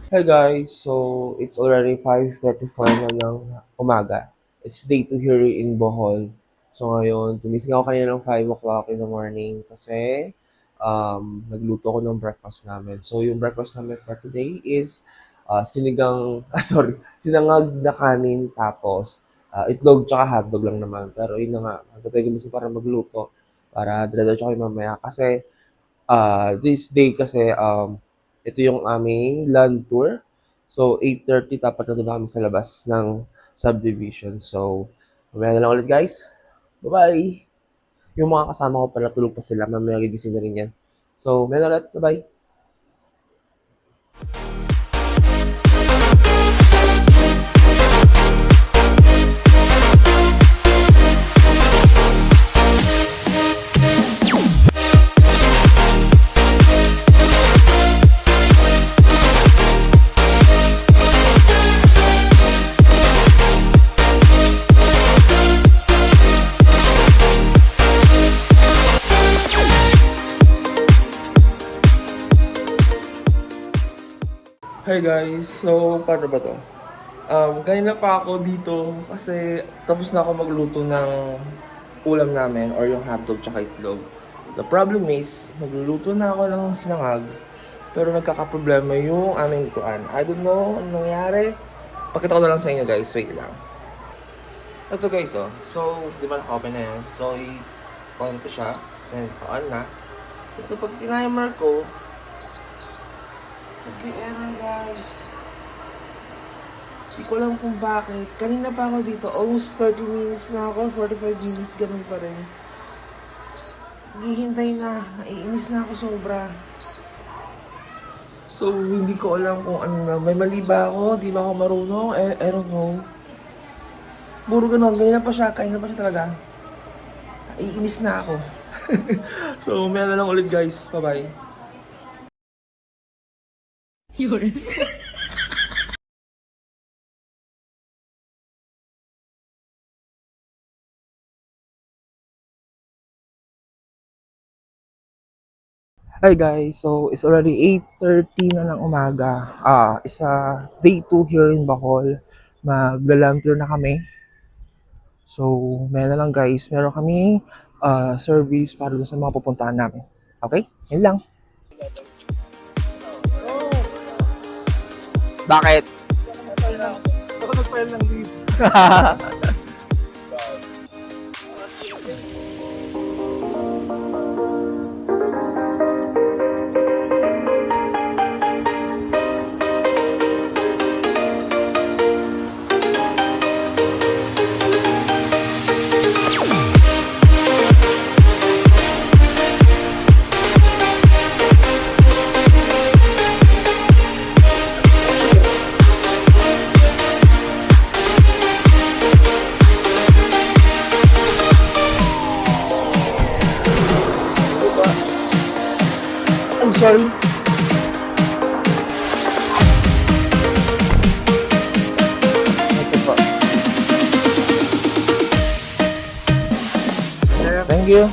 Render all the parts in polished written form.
Hi guys, so it's already 5:34 na ng umaga. It's day 2 here in Bohol. So ngayon, gumising ako kanina ng 5 o'clock in the morning kasi nagluto ako ng breakfast namin. So yung breakfast namin for today is sinangag na kanin tapos itlog tsaka hotdog lang naman. Pero yun na nga, hanggang tayo gumising para magluto para dire-diretso kayo mamaya kasi this day kasi, ito yung aming land tour. So, 8:30 dapat nandun na kami sa labas ng subdivision. So, mamaya na lang ulit guys. Bye-bye! Yung mga kasama ko pala tulog pa sila. Mamaya gigising na rin yan. So, mamaya na ulit. Bye-bye! Hi guys! So, paano ba to? Kanina pa ako dito kasi tapos na ako magluto ng ulam namin or yung hotdog tsaka itlog. The problem is, nagluluto na ako ng sinangag pero nagkakaproblema yung aming lutuan. I don't know anong nangyari. Pakita ko na lang sa inyo guys. Wait lang. Ito guys oh. So, di ba naka-open na yan? So, i-on ko siya. Send on na. Ito pag tinimer ko, nag-error guys. Hindi ko alam kung bakit. Kanina pa ako dito. Almost 30 minutes na ako. 45 minutes. Ganun pa rin. Hihintay na. Naiinis na ako sobra. So, hindi ko alam kung ano na. May mali ba ako? Di ba ako marunong? I don't know. Puro ganun. Ganyan pa siya. Kaya na pa siya talaga. Naiinis na ako. So, may na lang ulit guys. Bye-bye. Yun. Hi guys, so it's already 8:30 na ng umaga. Isa day 2 here in Bacol. Magla-land tour na kami. So, meron na lang guys. Meron kaming service para dun sa mga pupuntahan namin. Okay? Yun lang. Bakit? Ako nag-file ng leave. I'm sorry. Ito po. Thank you.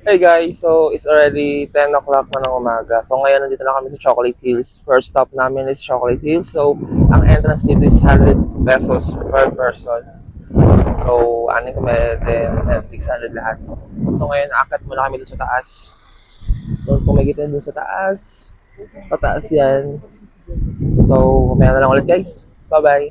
Hey guys, so it's already 10 o'clock na ng umaga. So ngayon nandito na kami sa Chocolate Hills. First stop namin is Chocolate Hills. So ang entrance dito is 100 pesos per person. So ano kami din and 600 lahat. So ngayon akit muna kami dun sa taas. So kung makikita dun sa taas, pataas yan. So mamaya na lang ulit guys. Bye bye.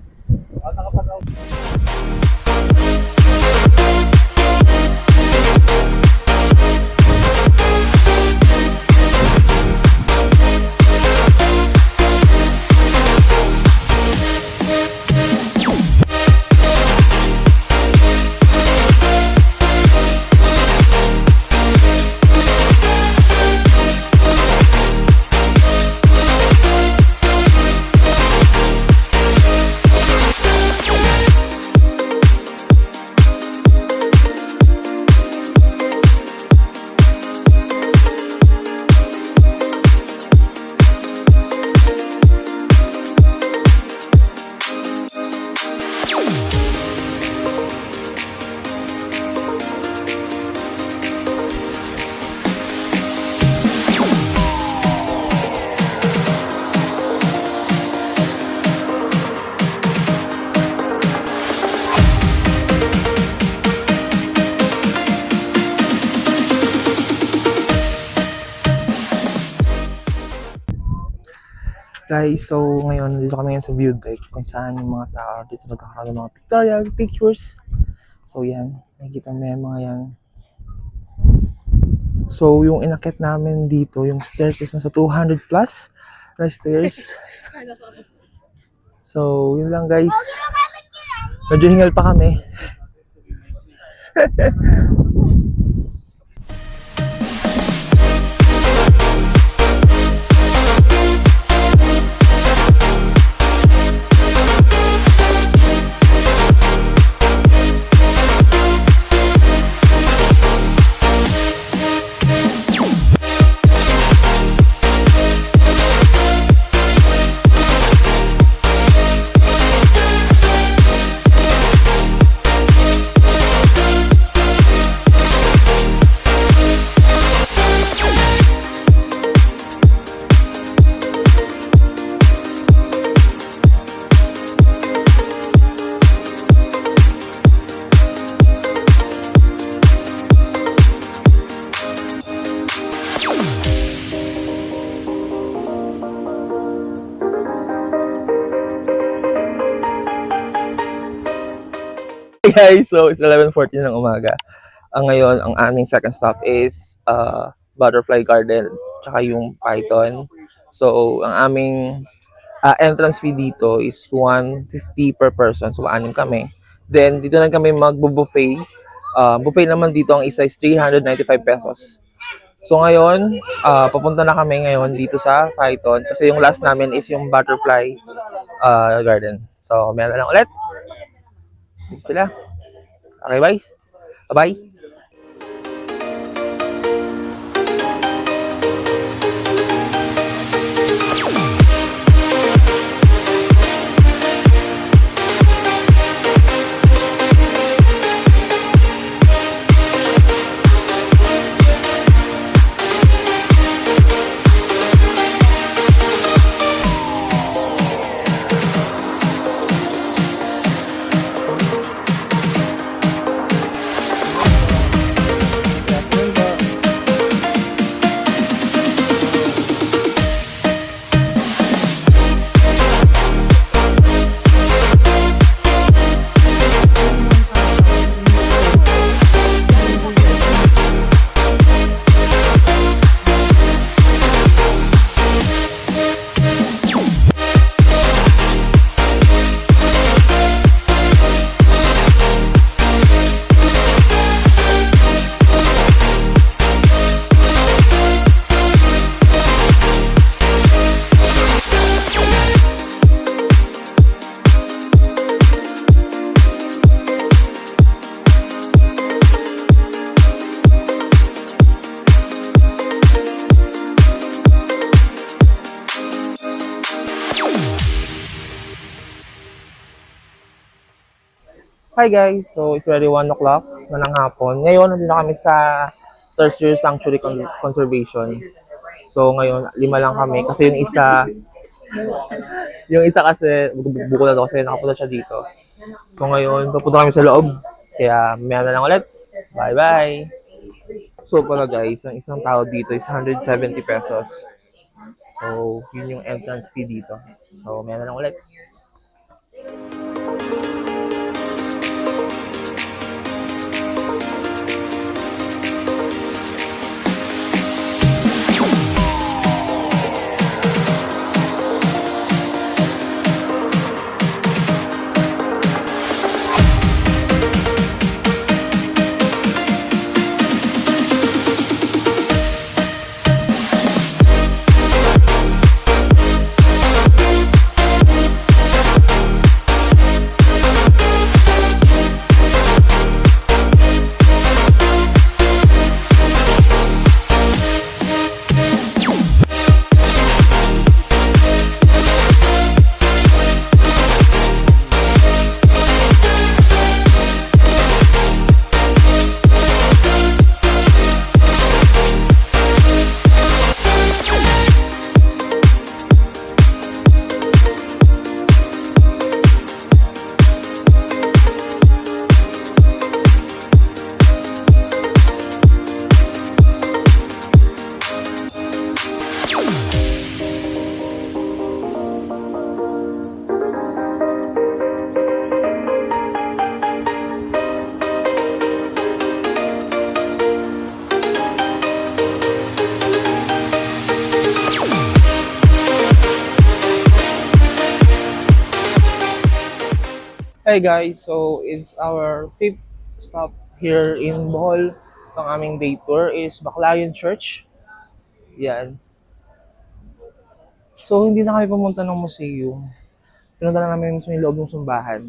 Guys, so ngayon dito kami ngayon sa view deck kung saan yung mga tao dito nagkakaroon ng mga pictorial, pictures. So yan, nakikita mo yung mga yan. So yung inakit namin dito, yung stairs is nasa 200 plus na stairs. So yun lang guys. Medyo hingal pa kami. Guys, so it's 11:14 ng umaga. Ngayon, ang aming second stop is Butterfly Garden, tsaka yung Python. So, ang aming entrance fee dito is 150 per person. So, 6 kami. Then, dito na kami magbo-buffet. Buffet naman dito, ang isa is 395 pesos. So, ngayon, papunta na kami ngayon dito sa Python kasi yung last namin is yung Butterfly Garden. So, meron na lang ulit. Dito sila. Okay, guys. Bye-bye. Hi guys, so it's already 1 o'clock na ng hapon. Ngayon, nandito kami sa Tertiary Sanctuary Conservation. So ngayon, 5 lang kami kasi yung isa kasi, buko na daw kasi nakapunta siya dito. So ngayon, papunta kami sa loob. Kaya maya na lang ulit. Bye bye! So pala guys, ang isang tao dito is 170 pesos. So yun yung entrance fee dito. So maya na lang ulit. Hi guys, so it's our fifth stop here in Bohol. Ang aming day tour is Baclayan Church. Yan. So hindi na kami pumunta ng museum. Pinunta na namin mismo yung loob ng simbahan.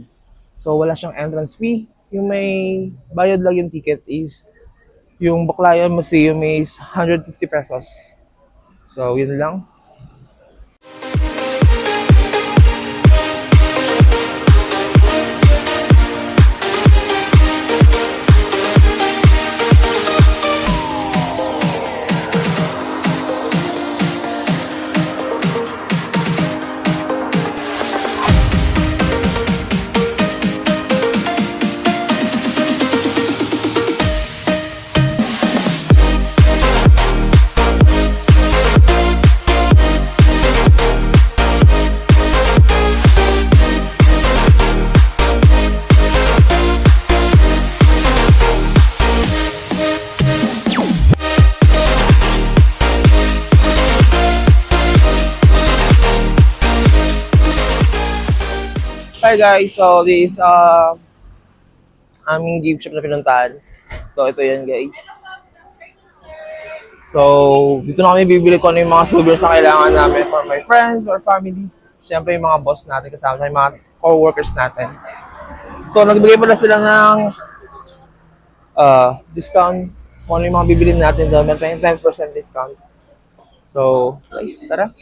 So wala siyang entrance fee. Yung may bayad lang yung ticket is yung Baclayan Museum is 150 pesos. So yun lang. Hi guys, so this aming gift shop na pinuntahan. So ito yan guys. So dito na kami bibili ko ano yung mga souvenirs na kailangan namin for my friends or family. Siyempre yung mga boss natin kasama yung mga co-workers natin. So nagbigay pala sila ng discount kung ano yung mga bibili natin doon. May 10% discount. So guys, tara.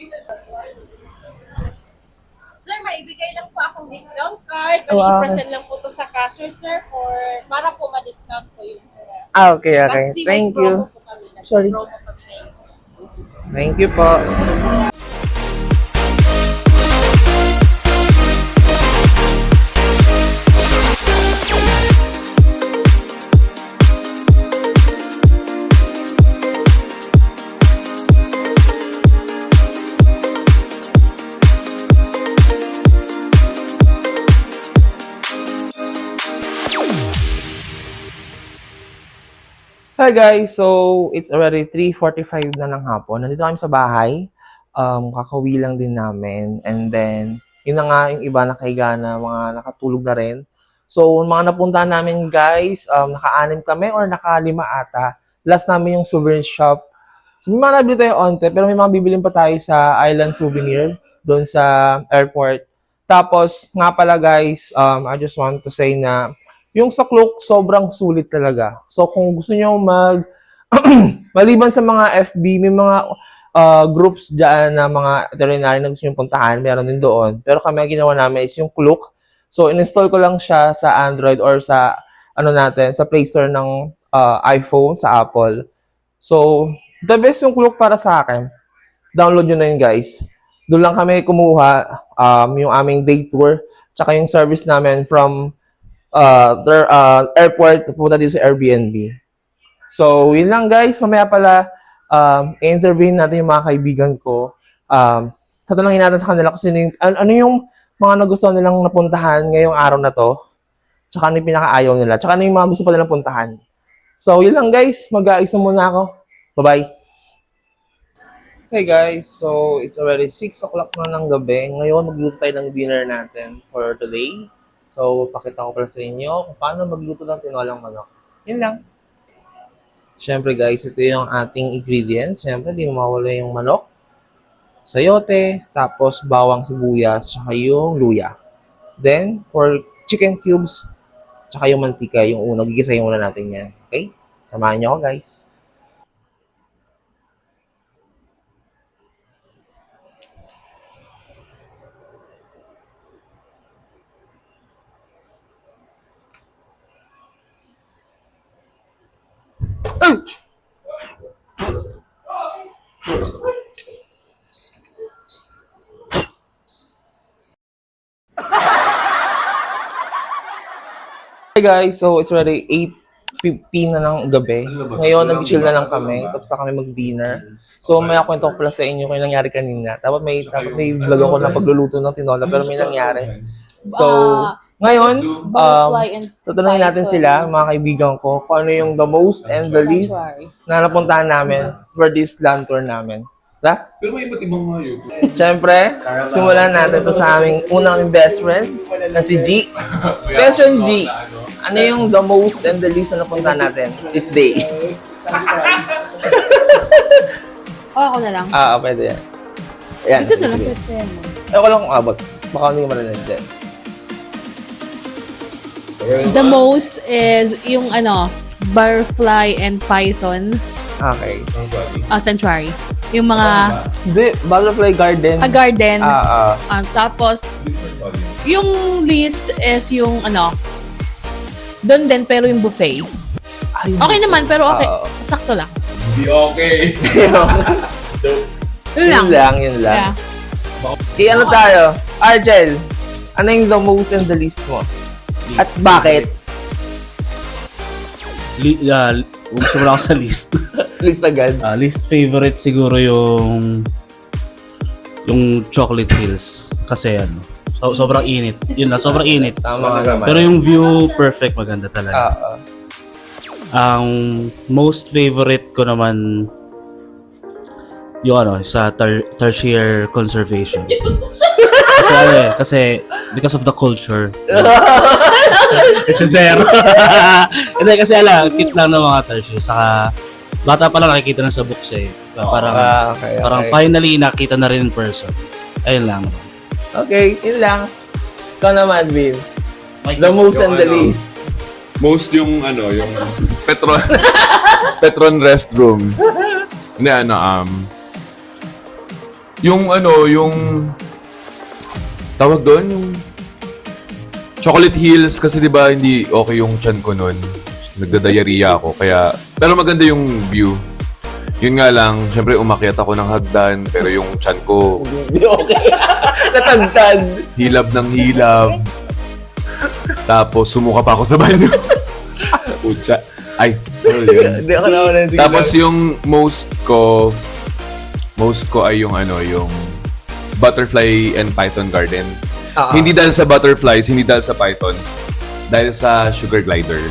Sir, maibigay lang po akong discount card. Oh, wow. Bali, i-present lang po to sa cashier, sir, or para po ma-discount po yun. Okay. Maximum Thank promo you. po kami. Sorry. Promo kami ngayon. Thank you po. Hi guys, so it's already 3:45 na ng hapon. Nandito kami sa bahay. Kakauwi lang din namin. And then, yun na nga yung iba nakahiga na, mga nakatulog na rin. So, mga napuntahan namin guys, naka-anim kami or naka-lima ata. Last namin yung souvenir shop. So, may mga nabili tayo onte, pero may mga bibilin pa tayo sa Island Souvenir, doon sa airport. Tapos, nga pala guys, I just want to say na yung sa Klook, sobrang sulit talaga. So, kung gusto nyo maliban sa mga FB, may mga groups dyan na mga veterinary na gusto nyo puntahan, meron din doon. Pero kami ang ginawa namin is yung Klook. So, in-install ko lang siya sa Android or sa, sa Play Store ng iPhone, sa Apple. So, the best yung Klook para sa akin. Download nyo na yun, guys. Doon lang kami kumuha yung aming day tour, tsaka yung service namin from their airport pupunta dito sa Airbnb. So, yun lang guys. Mamaya pala, i-interview natin yung mga kaibigan ko. Tatanungin natin sa kanila kung sino yung, ano yung mga nagustuhan nilang napuntahan ngayong araw na to. Tsaka ano yung pinakaayaw nila. Tsaka ano yung mga gusto pa nilang puntahan. So, yun lang guys. Mag-aayos na muna ako. Bye-bye. Hey guys, so it's already 6 o'clock na ng gabi. Ngayon, magluto tayo ng dinner natin for today. So, pakita ko pala sa inyo kung paano magluto ng tinolang manok. Yun lang. Siyempre guys, ito yung ating ingredients. Siyempre, di mawala yung manok, sayote, tapos bawang sibuyas, saka yung luya. Then, for chicken cubes, saka yung mantika, yung una, gigisayin muna natin yan. Okay? Samahan niyo ako guys. Hey guys, so it's already 8:15 na ng gabi. Ngayon, nag-chill na lang kami. Tapos na kami mag-dinner. So, may kwento ko pala sa inyo kung yung nangyari kanina. Dapat may vlog ako na pagluluto ng tinola, pero may nangyari. So, ngayon, tatanungin natin sila, mga kaibigan ko, kung ano yung the most and the least na napuntahan namin for this land tour namin. Ta? Pero may iba't ibang mga YouTube. Siyempre, simulan natin to sa aming unang best friend na si G. Best friend G, ano yung the most and the least na napunta natin this day? Ako na lang. Pwede yan. Ayan, Ito na lang. sige. Ito yan. Ayoko lang kung abot. Baka hindi ko marinig dyan. The most is yung butterfly and python Okay. sanctuary. Yung mga Hindi, Butterfly Garden. garden. Ah. Tapos, yung list is yung doon din pero yung buffet. Okay naman pero okay. Sakto lang. Hindi okay. Yun lang. Yun lang. Yeah. Ano tayo? Argel, ano yung the most and the least mo? At bakit? Gusto ako sa list. Least agad. Least favorite siguro yung Chocolate Hills kasi sobrang init. Yun lang, sobrang init. Tama nga naman. Pero yung view perfect, maganda talaga. Ang most favorite ko naman yung sa tertiary conservation. Kasi because of the culture. Ito zero. Hindi kasi cute lang ng mga tertiary. Saka bata pa lang nakikita na sa books eh. Parang okay. parang finally nakita na rin in person. Ayun lang. Okay, yun lang. Ikaw naman, Vin. The most and the least. Most yung yung Petron restroom. Hindi yung tawag doon yung Chocolate Hills kasi 'di ba hindi okay yung chan ko noon. Nagda-diarrhea ako kaya pero maganda yung view. Yun nga lang, syempre umakyat ako ng hagdan pero yung chan ko Hindi okay. Natagtad. hilab ng hilab. Tapos sumuka pa ako sa banyo. Pucha. Ay, sorry yun. Hindi ako naman. Tapos yung most ko ay yung yung Butterfly and Python Garden. Hindi dahil sa butterflies, hindi dahil sa pythons, dahil sa sugar glider.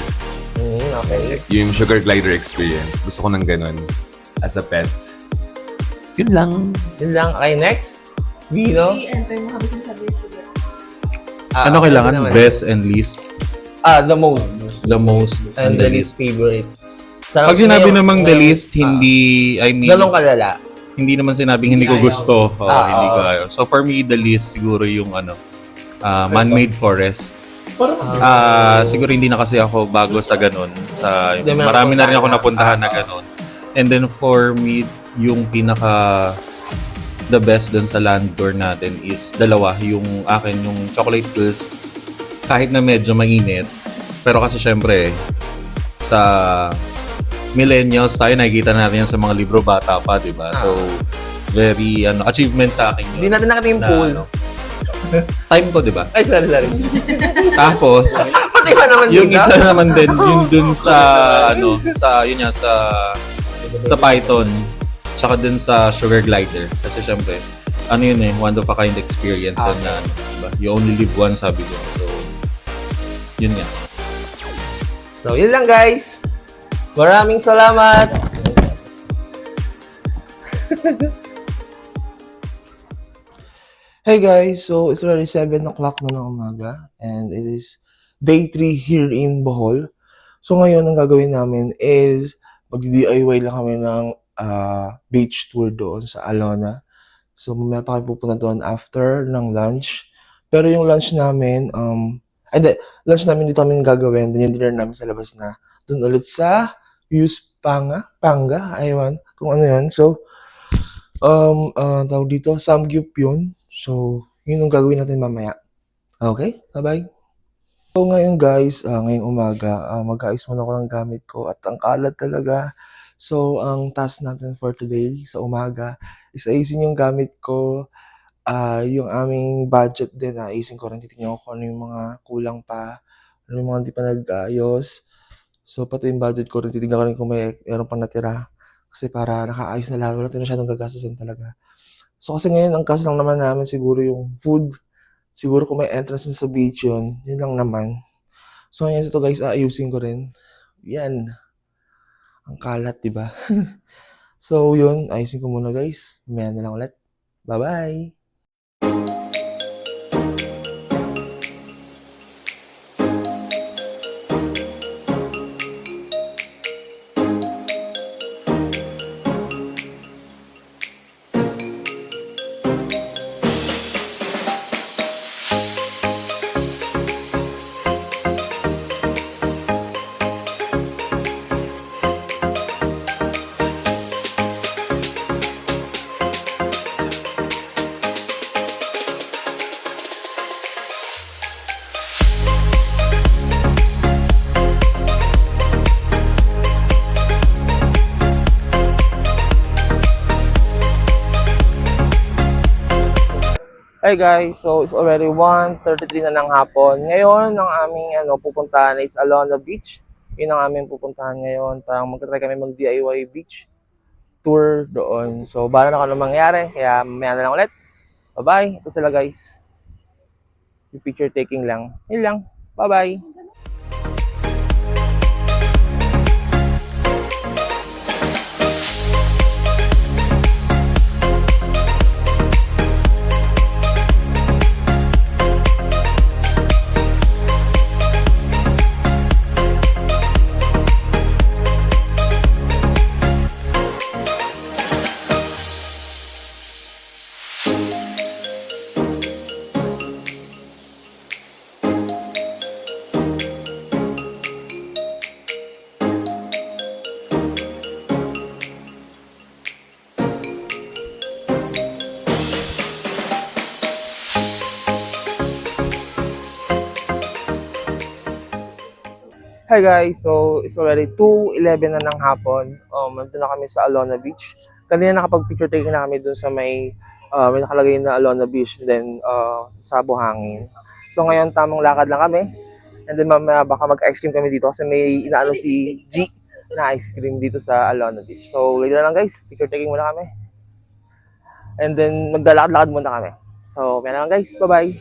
Okay. Yung sugar glider experience. Gusto ko ng ganun as a pet. Yun lang. Yun lang. Okay, next. Vino. Ano kailangan? Best and least? The most. The most And the least favorite. Pag sinabi namang the least, hindi, I mean, Ganong kalala. hindi naman sinabing hindi ko gusto. Oo, hindi ko oo. ayaw. So for me, the least siguro yung man-made forest. Siguro hindi na kasi ako bago sa ganun. Hindi mo Marami na rin ako napuntahan. napuntahan na ganun. And then for me, yung the best dun sa land tour natin is dalawa. Yung akin, yung Chocolate Hills, kahit na medyo mainit. Pero kasi syempre, sa millennials tayo, nakikita natin yan sa mga libro bata pa, di ba? So, very, achievement sa akin yun. Hindi natin nakita yung Na, pool. time ko, di ba? Ay, sorry. Tapos, Pati pa naman yung dito. isa naman din, yung dun sa, sa Python, tsaka dun sa Sugar Glider. Kasi syempre, one of a kind experience yun na, diba? You only live once, sabi ko. So, yun nga. So, yun lang guys. Maraming salamat. Hey guys, so it's already 7 o'clock na ng umaga and it is day 3 here in Bohol. So ngayon, ang gagawin namin is mag-DIY lang kami ng beach tour doon sa Alona. So mamaya pa kami pupunta doon after ng lunch. Pero yung lunch namin, lunch namin dito kami gagawin. Then yung dinner namin sa labas na. Doon ulit sa Views Panga, aywan, kung ano yun. So, tawag dito, Samgyup yun. So, yun ang gagawin natin mamaya. Okay? Bye-bye. So, ngayon guys, ngayong umaga, mag-ayos muna ako ng gamit ko at ang kalat talaga. So, ang task natin for today sa umaga is ayusin yung gamit ko, yung aming budget din, ayusin ko rin, titignan ko kung ano yung mga kulang pa, ano yung mga hindi pa nag-ayos. So, pati yung budget ko rin, titignan ko rin kung meron pang natira. Kasi para nakaayos na lahat, wala tayo masyadong gagastusin talaga. So, kasi ngayon, ang cost lang naman namin siguro yung food. Siguro kung may entrance sa beach yun lang naman. So, ngayon ito guys, ayusin ko rin. Yan. Ang kalat, di ba? So, yun. Ayusin ko muna, guys. Mamaya na lang ulit. Bye-bye! Hi guys, so it's already 1:33 na ng hapon. Ngayon, ang aming pupuntahan is Alona Beach. Yun ang aming pupuntahan ngayon. Parang magta-try kami mag-DIY beach tour doon. So, bahala na kung ano mangyari. Kaya mamaya na lang ulit. Bye-bye. Ito sila guys. Yung picture taking lang. Yun lang. Bye-bye. Hi guys, so it's already 2:11 na ng hapon. Nandun na kami sa Alona Beach. Kanina nakapag-picture taking na kami dun sa may nakalagay na Alona Beach, then sa buhangin. So ngayon tamang lakad lang kami. And then mamaya baka mag-ice cream kami dito kasi may inaano si G na ice cream dito sa Alona Beach. So later na lang guys, picture taking muna kami. And then maglalakad-lakad muna kami. So may na lang guys, bye-bye.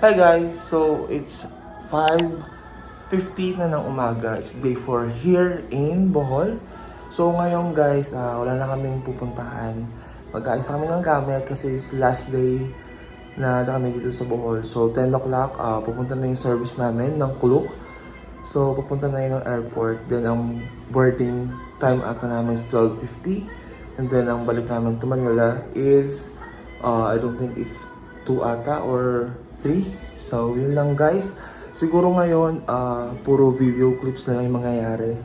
Hi guys, so it's 5:50 na ng umaga. It's day 4 here in Bohol. So ngayon guys, wala na kaming pupuntahan. Mag-aayos kami ng gamit kasi it's last day na kami dito sa Bohol. So 10 o'clock, pupunta na yung service namin ng Kuluk. So pupunta na yun ng airport. Then ang boarding time ata namin is 12:50. And then ang balik namin to Manila is, I don't think it's 2 ata or 3. So, yun lang guys. Siguro ngayon, puro video clips na lang yung mangyayari.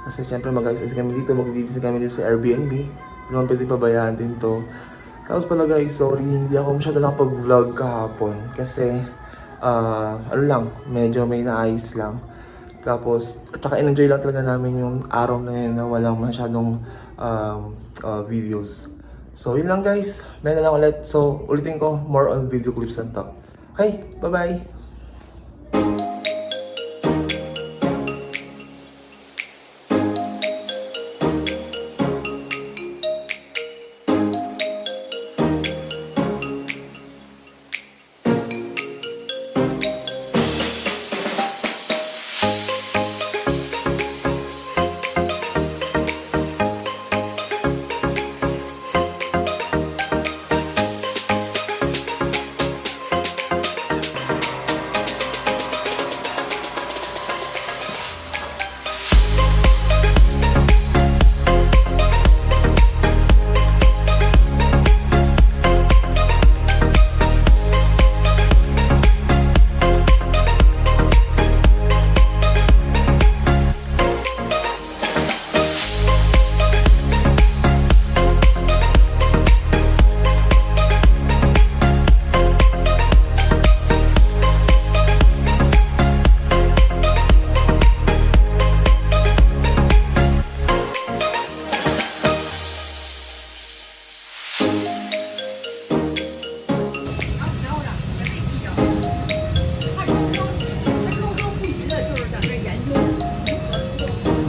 Kasi syempre mag-ayos kami dito, mag-video kami dito sa Airbnb. Hindi naman pwede pabayaan din to. Tapos pala guys, sorry, hindi ako masyado nakapag-vlog kahapon. Kasi, ano lang, medyo may naayos lang. Tapos, at saka in-enjoy lang talaga namin yung araw na yun na walang masyadong videos. So, yun lang guys. May na lang ulit. So, ulitin ko, more on video clips lang to. Okay, bye-bye!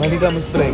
Mali ka, mas pre.